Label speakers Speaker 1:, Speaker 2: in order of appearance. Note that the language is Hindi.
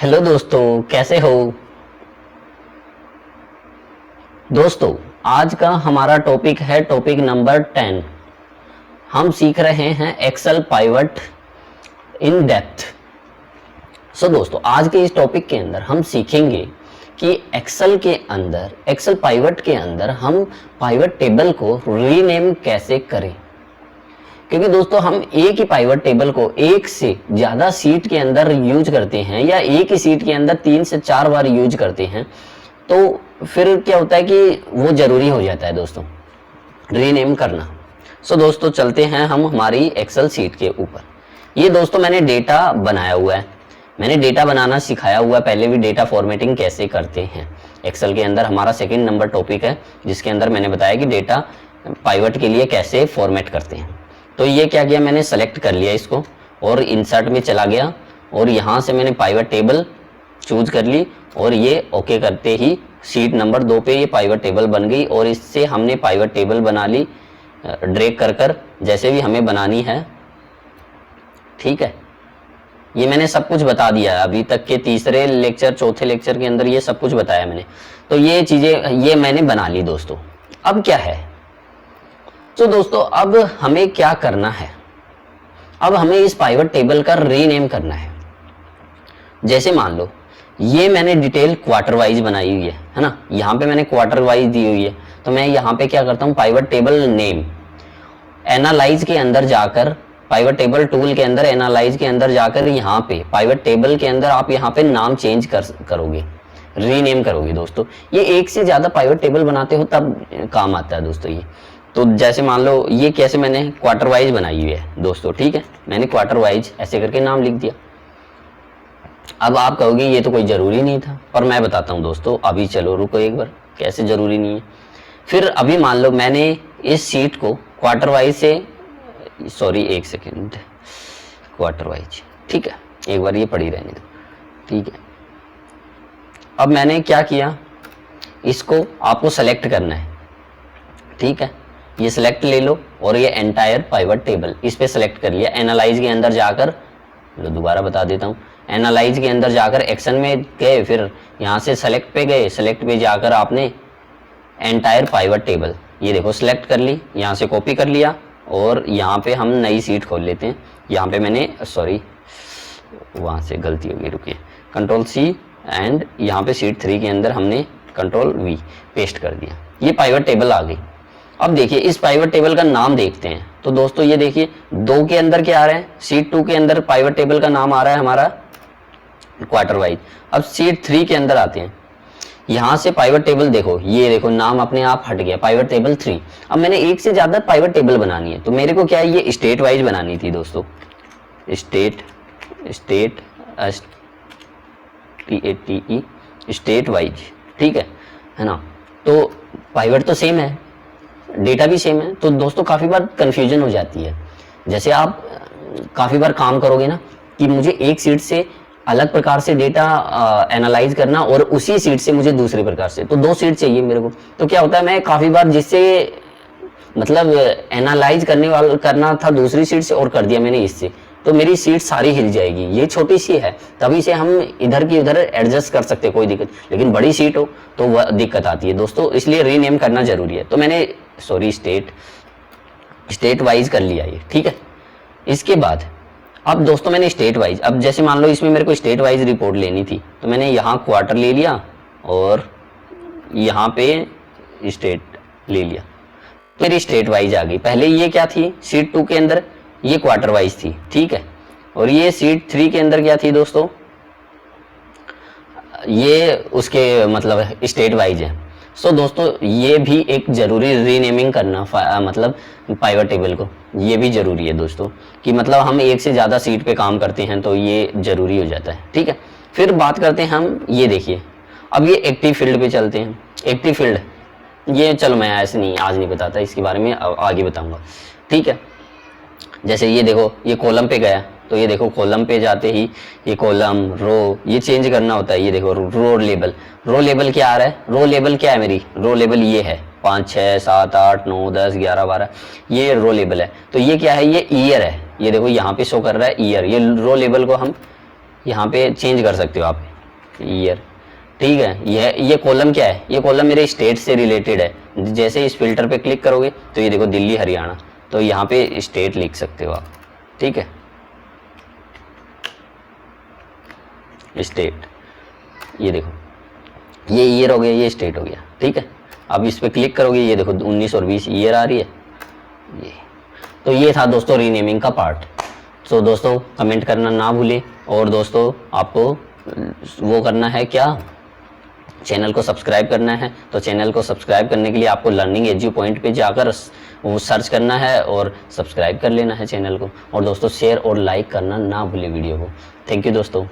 Speaker 1: हेलो दोस्तों, कैसे हो। दोस्तों, आज का हमारा टॉपिक है टॉपिक नंबर 10। हम सीख रहे हैं एक्सेल पाइवट इन डेप्थ। दोस्तों, आज के इस टॉपिक के अंदर हम सीखेंगे कि एक्सेल के अंदर, एक्सेल पाइवट के अंदर हम पाइवट टेबल को रीनेम कैसे करें। क्योंकि दोस्तों हम एक ही पाइवट टेबल को एक से ज्यादा सीट के अंदर यूज करते हैं या एक ही सीट के अंदर 3 से 4 बार यूज करते हैं, तो फिर क्या होता है कि वो जरूरी हो जाता है दोस्तों रीनेम करना। दोस्तों चलते हैं हम हमारी एक्सेल सीट के ऊपर। ये दोस्तों मैंने डेटा बनाया हुआ है, मैंने डेटा बनाना सिखाया हुआ है, पहले भी डेटा फॉर्मेटिंग कैसे करते हैं एक्सेल के अंदर। हमारा सेकंड नंबर टॉपिक है जिसके अंदर मैंने बताया कि डेटा पाइवट के लिए कैसे फॉर्मेट करते हैं। तो ये क्या किया, मैंने सेलेक्ट कर लिया इसको और इंसर्ट में चला गया और यहाँ से मैंने पाइवट टेबल चूज कर ली और ये ओके करते ही सीट नंबर 2 पे ये पाइवट टेबल बन गई। और इससे हमने पाइवट टेबल बना ली ड्रैग कर जैसे भी हमें बनानी है। ठीक है, ये मैंने सब कुछ बता दिया है अभी तक के तीसरे लेक्चर चौथे लेक्चर के अंदर, ये सब कुछ बताया मैंने। तो ये चीजें ये मैंने बना ली दोस्तों। अब क्या है, तो दोस्तों अब हमें क्या करना है, अब हमें इस पाइवट टेबल का रीनेम करना है। जैसे मान लो ये मैंने डिटेल क्वार्टर वाइज बनाई हुई है ना, यहाँ पे मैंने क्वार्टर वाइज दी हुई है। तो मैं यहाँ पे क्या करता हूँ, पाइवट टेबल नेम एनालाइज के अंदर जाकर, पाइवट टेबल टूल के अंदर एनालाइज के अंदर जाकर यहाँ पे पाइवट टेबल के अंदर आप यहाँ पे नाम चेंज करोगे, रीनेम करोगे दोस्तों। ये एक से ज्यादा पाइवट टेबल बनाते हो तब काम आता है दोस्तों ये। तो जैसे मान लो ये कैसे मैंने क्वार्टर वाइज बनाई हुई है दोस्तों। ठीक है, मैंने क्वार्टर वाइज ऐसे करके नाम लिख दिया। अब आप कहोगे ये तो कोई जरूरी नहीं था, पर मैं बताता हूँ दोस्तों। अभी चलो रुको एक बार, कैसे जरूरी नहीं है। फिर अभी मान लो मैंने इस सीट को क्वार्टर वाइज से, सॉरी एक सेकेंड, क्वार्टर वाइज, ठीक है एक बार ये पड़ी रहने दो। ठीक है, अब मैंने क्या किया, इसको आपको सेलेक्ट करना है। ठीक है, ये सिलेक्ट ले लो और ये एंटायर पाइवट टेबल इस पे सेलेक्ट कर लिया। एनालाइज के अंदर जाकर, दोबारा बता देता हूँ, एनालाइज के अंदर जाकर एक्शन में गए, फिर यहाँ से सेलेक्ट पे गए, सेलेक्ट पे जाकर आपने एंटायर पाइवट टेबल ये देखो सेलेक्ट कर ली, यहाँ से कॉपी कर लिया और यहाँ पे हम नई सीट खोल लेते हैं। यहाँ पे मैंने, सॉरी वहाँ से गलती हो गई, रुकिए, कंट्रोल C एंड यहाँ पे सीट 3 के अंदर हमने कंट्रोल V पेस्ट कर दिया। ये पाइवट टेबल आ गई। अब देखिए इस पाइवट टेबल का नाम देखते हैं। तो दोस्तों ये देखिए 2 के अंदर क्या आ रहा है, सीट 2 के अंदर पाइवट टेबल का नाम आ रहा है हमारा क्वार्टर वाइज। अब सीट 3 के अंदर आते हैं, यहाँ से पाइवट टेबल देखो, ये देखो नाम अपने आप हट गया, पाइवट टेबल 3। अब मैंने एक से ज्यादा पाइवट टेबल बनानी है, तो मेरे को क्या है, ये स्टेट वाइज बनानी थी दोस्तों। स्टेट स्टेट वाइज, ठीक है ना। तो पाइवट तो सेम है, डेटा भी सेम है। तो दोस्तों काफी बार कंफ्यूजन हो जाती है। जैसे आप काफी बार काम करोगे ना कि मुझे एक सीट से अलग प्रकार से डेटा एनालाइज करना और उसी सीट से मुझे दूसरे प्रकार से, तो 2 सीट चाहिए मेरे को। तो क्या होता है, मैं काफी बार जिससे मतलब एनालाइज करना था दूसरी सीट से और कर दिया मैंने इससे, तो मेरी सीट सारी हिल जाएगी। ये छोटी सी है तभी से हम इधर की उधर एडजस्ट कर सकते हैं, कोई दिक्कत। लेकिन बड़ी सीट हो तो वह दिक्कत आती है दोस्तों, इसलिए रीनेम करना जरूरी है। तो मैंने सॉरी स्टेट वाइज कर लिया ये। ठीक है, इसके बाद अब दोस्तों मैंने स्टेट वाइज, अब जैसे मान लो इसमें मेरे को स्टेट वाइज रिपोर्ट लेनी थी, तो मैंने यहाँ क्वार्टर ले लिया और यहाँ पे स्टेट ले लिया, मेरी स्टेट वाइज आ गई। पहले ये क्या थी, सीट 2 के अंदर ये क्वार्टर वाइज थी। ठीक है, और ये सीट 3 के अंदर क्या थी दोस्तों, ये उसके मतलब स्टेट वाइज है। दोस्तों ये भी एक जरूरी रीनेमिंग करना, मतलब पाइवट टेबल को, ये भी जरूरी है दोस्तों कि मतलब हम एक से ज्यादा सीट पे काम करते हैं तो ये जरूरी हो जाता है। ठीक है, फिर बात करते हैं हम, ये देखिए अब ये एक्टिव फील्ड पे चलते हैं। एक्टिव फील्ड ये चलो मैं ऐसे नहीं आज नहीं बताता, इसके बारे में आगे बताऊंगा। ठीक है, जैसे ये देखो ये कॉलम पे गया, तो ये देखो कॉलम पे जाते ही ये कॉलम रो ये चेंज करना होता है। ये देखो रो लेबल क्या आ रहा है, रो लेबल क्या है, मेरी रो लेबल ये है 5 6 7 8 9 10 11 12, ये रो लेबल है। तो ये क्या है, ये ईयर है। ये देखो यहाँ पे शो कर रहा है ईयर। ये रो लेबल को हम यहाँ पे चेंज कर सकते हो आप, ईयर, ठीक है। ये कॉलम क्या है, ये कॉलम मेरे स्टेट से रिलेटेड है। जैसे इस फिल्टर पे क्लिक करोगे तो ये देखो दिल्ली हरियाणा, तो यहाँ पे स्टेट लिख सकते हो आप, ठीक है, स्टेट। ये देखो ये ईयर हो गया, ये स्टेट हो गया, ठीक है। अब इस पे क्लिक करोगे, ये देखो 19 और 20 ईयर आ रही है ये। तो ये था दोस्तों रीनेमिंग का पार्ट। तो दोस्तों कमेंट करना ना भूलें, और दोस्तों आपको वो करना है क्या, चैनल को सब्सक्राइब करना है। तो चैनल को सब्सक्राइब करने के लिए आपको लर्निंग एज्यू पॉइंट पे जाकर वो सर्च करना है और सब्सक्राइब कर लेना है चैनल को। और दोस्तों शेयर और लाइक करना ना भूलें वीडियो को। थैंक यू दोस्तों।